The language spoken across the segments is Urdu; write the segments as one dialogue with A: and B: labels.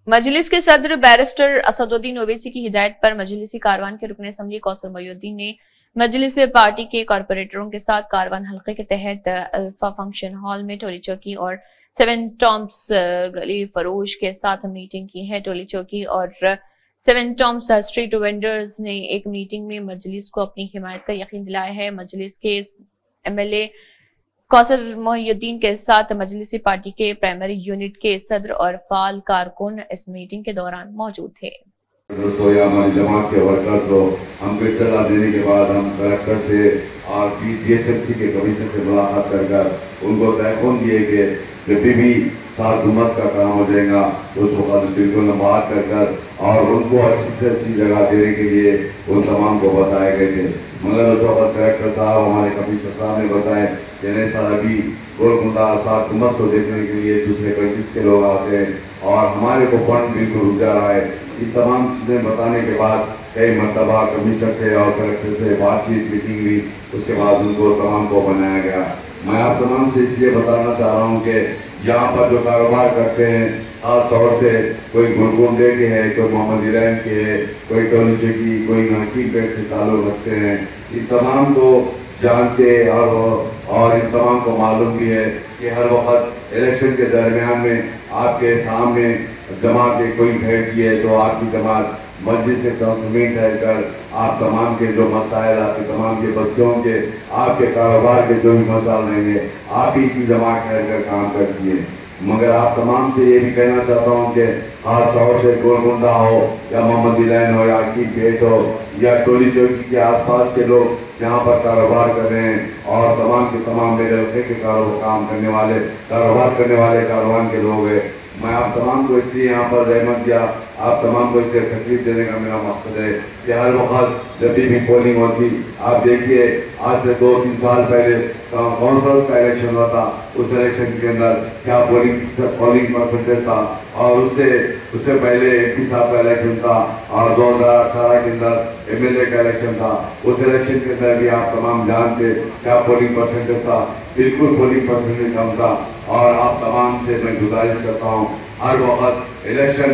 A: مجلس کے صدر بیرسٹر اسدالدین اویسی کی ہدایت پر مجلسی کاروان کے رکن اسمبلی کوثر محی الدین نے مجلس پارٹی کے کارپوریٹروں کے ساتھ کاروان حلقے کے تحت الفا فنکشن ہال میں ٹولی چوکی اور سیون ٹامپس گلی فروش کے ساتھ میٹنگ کی ہے۔ ٹولی چوکی اور سیون ٹامپس اسٹریٹ وینڈرز نے ایک میٹنگ میں مجلس کو اپنی حمایت کا یقین دلایا ہے۔ مجلس کے ایم ایل اے کوثر محی الدین کے ساتھ مجلسی پارٹی کے پرائمری یونٹ کے صدر اور فعال کارکن اس میٹنگ کے دوران موجود تھے۔
B: دوستو، یہ ہماری جماعت کے ورکر تو ہم کو اطلاع دینے کے بعد ہم کلکٹر سے اور جی ایس ایم سی کے کمیشن سے ملاقات کر ان کو تیقن دیے کہ جب بھی سال دمس کا کام ہو جائے گا اس وقت بالکل بات کر اور ان کو اچھی سے اچھی جگہ دینے کے لیے ان تمام کو بتائے گئے تھے، مگر اس وقت کلکٹر صاحب ہمارے کمیشنر صاحب نے بتائے کہ نہیں سر، ابھی گولکنڈہ سال دمس کو دیکھنے کے لیے دوسرے کنٹریز کے لوگ آتے ہیں اور ہمارے کو فنڈ بالکل رک جا رہا ہے۔ یہ تمام چیزیں بتانے کے بعد کئی مرتبہ کمشنر سے اور کلکٹر سے بات چیت میٹنگ ہوئی، اس کے بعد ان کو تمام کو بنایا گیا۔ میں آپ تمام سے اس لیے بتانا چاہ رہا ہوں کہ یہاں پر جو کاروبار کرتے ہیں، خاص طور سے کوئی گولکنڈے کے ہے، کوئی محمد عرین کے ہے، کوئی ٹولی چوکی، کوئی حکیم پیٹ سے تعلق رکھتے ہیں، ان تمام کو جانتے اور ان تمام کو معلوم بھی ہے کہ ہر وقت الیکشن کے درمیان میں آپ کے سامنے جماعت کے کوئی بھیڑتی ہے تو آپ کی جماعت مسجد سے کنسومیٹ ہے کر آپ تمام کے جو مسائل، آپ کے تمام کے بچوں کے، آپ کے کاروبار کے جو بھی مسائل رہیں گے، آپ ہی کی جماعت ٹھہر کر کام کرتی ہے۔ مگر آپ تمام سے یہ بھی کہنا چاہتا ہوں کہ خاص طور سے گولکنڈہ ہو یا محمد عرین ہو یا حکیم پیٹ ہو یا ٹولی چوکی کے آس پاس کے لوگ جہاں پر کاروبار کر رہے ہیں اور تمام کے تمام میرے علاقے کے کام کرنے والے، کاروبار کرنے والے کاروان کے لوگ ہیں، میں آپ تمام کو اس لیے یہاں پر رحمت دیا، آپ تمام کو اس سے تکلیف دینے کا میرا مقصد ہے کہ ہر وقت جب بھی پولنگ ہوتی، آپ دیکھیے آج سے 2-3 سال پہلے کونسل کا الیکشن ہوا تھا، اس الیکشن کے اندر کیا پولنگ پرسنٹیج تھا، اور اس سے پہلے ایم پی صاحب کا الیکشن تھا اور 2018 کے اندر ایم ایل اے کا الیکشن تھا، اس الیکشن کے اندر بھی آپ تمام جانتے کیا پولنگ پرسنٹیج تھا، بالکل پولنگ پرسنٹیج کم تھا۔ اور آپ تمام سے میں گزارش کرتا ہوں ہر وقت الیکشن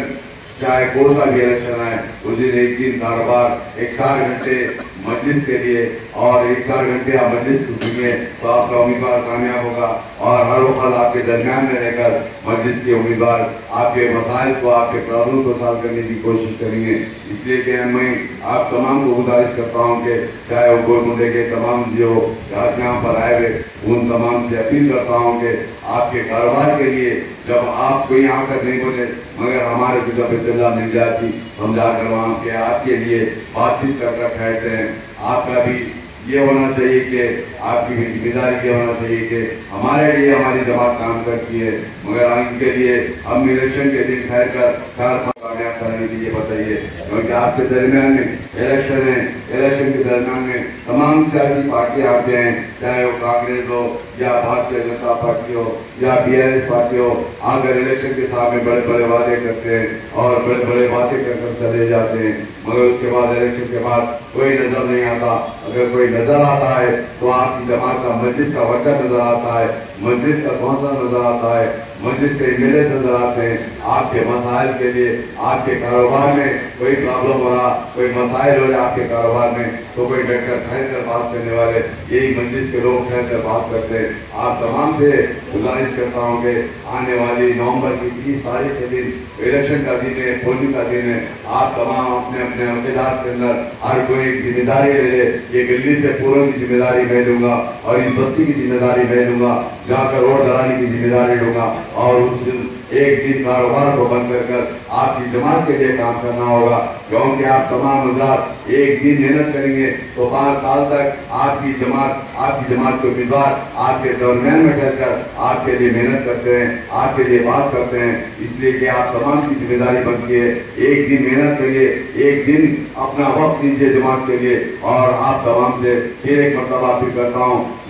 B: چاہے کوئی سا بھی الیکشن ہے اس دن ایک دن کاروبار 4 گھنٹے مجلس کے لیے اور 4 گھنٹے آپ مجلس کو سنیے تو آپ کا امیدوار کامیاب ہوگا، اور ہر وقت آپ کے درمیان میں رہ کر مجلس کے امیدوار آپ کے مسائل کو، آپ کے پرابلم کو سالو کرنے کی کوشش کریں گے۔ اس لیے کہ میں آپ تمام کو گزارش کرتا ہوں کہ چاہے وہ گولکنڈے کے تمام جو یہاں پر آئے ہوئے ان تمام سے اپیل کرتا ہوں کہ آپ کے کاروبار کے لیے جب آپ کوئی آ کر نہیں بولے مگر ہمارے کو جب اطلاع مل جاتی ہم جا کر وہاں کے آپ کے لیے بات چیت کر ٹھہرتے ہیں۔ آپ کا بھی یہ ہونا چاہیے کہ آپ کی بھی ذمہ داری یہ ہونا چاہیے کہ ہمارے لیے ہماری جماعت کام کرتی ہے، مگر ان کے لیے ہم الیکشن کے دن ٹھہر کر کامیاب کرنے کے لیے بتائیے، کیونکہ آپ کے درمیان میں الیکشن ہے، الیکشن کے درمیان میں تمام سیاسی پارٹیاں آتے ہیں، چاہے وہ کانگریس ہو یا بھارتیہ جنتا پارٹی ہو یا بی آر ایس پارٹی ہو، آ کر الیکشن کے سامنے بڑے بڑے وعدے کرتے ہیں اور بڑے بڑے باتیں کر کر چلے جاتے ہیں، مگر اس کے بعد الیکشن کے بعد کوئی نظر نہیں آتا۔ اگر کوئی نظر آتا ہے تو آپ کی جماعت کا مجلس کا ورکر نظر آتا ہے، مجلس کا کونسلر نظر آتا ہے، مجلس کے ایم ایل اے نظر آتے ہیں۔ آپ کے مسائل کے لیے، آپ کے کاروبار میں کوئی پرابلم ہو رہا، کوئی مسائل ہو رہے آپ کے کاروبار میں تو کوئی ڈاکٹر ٹھہر کر بات کرنے والے یہی مجلس کے لوگ ٹھہر کر بات کرتے ہیں۔ آپ تمام سے گزارش کرتا ہوں کہ آنے والی نومبر کی 30 تاریخ کے دن الیکشن کا دن ہے، پولنگ کا دن ہے، آپ تمام اپنے اپنے عہدیدار کے اندر ہر کوئی ذمہ داری لے لے۔ یہ دلی سے پورن کی ذمہ داری میں لوں گا اور اس بستی کی ذمہ داری میں لوں گا، جا کر روڈ دلانے کی ذمہ داری لوں گا، اور اس دن ایک دن کاروبار کو بند کر آپ کی جماعت کے لیے کام کرنا ہوگا، کیونکہ آپ تمام حضرات ایک دن محنت کریں گے تو 5 سال تک آپ کی جماعت کے امیدوار آپ کے درمیان میں ٹھہر کر آپ کے لیے محنت کرتے ہیں، آپ کے لیے بات کرتے ہیں۔ اس لیے کہ آپ تمام کی ذمہ داری بنتی ہے، ایک دن محنت کریے، ایک دن اپنا وقت دیجیے جماعت کے لیے، اور آپ تمام سے پھر ایک مرتبہ اپیل کرتا ہوں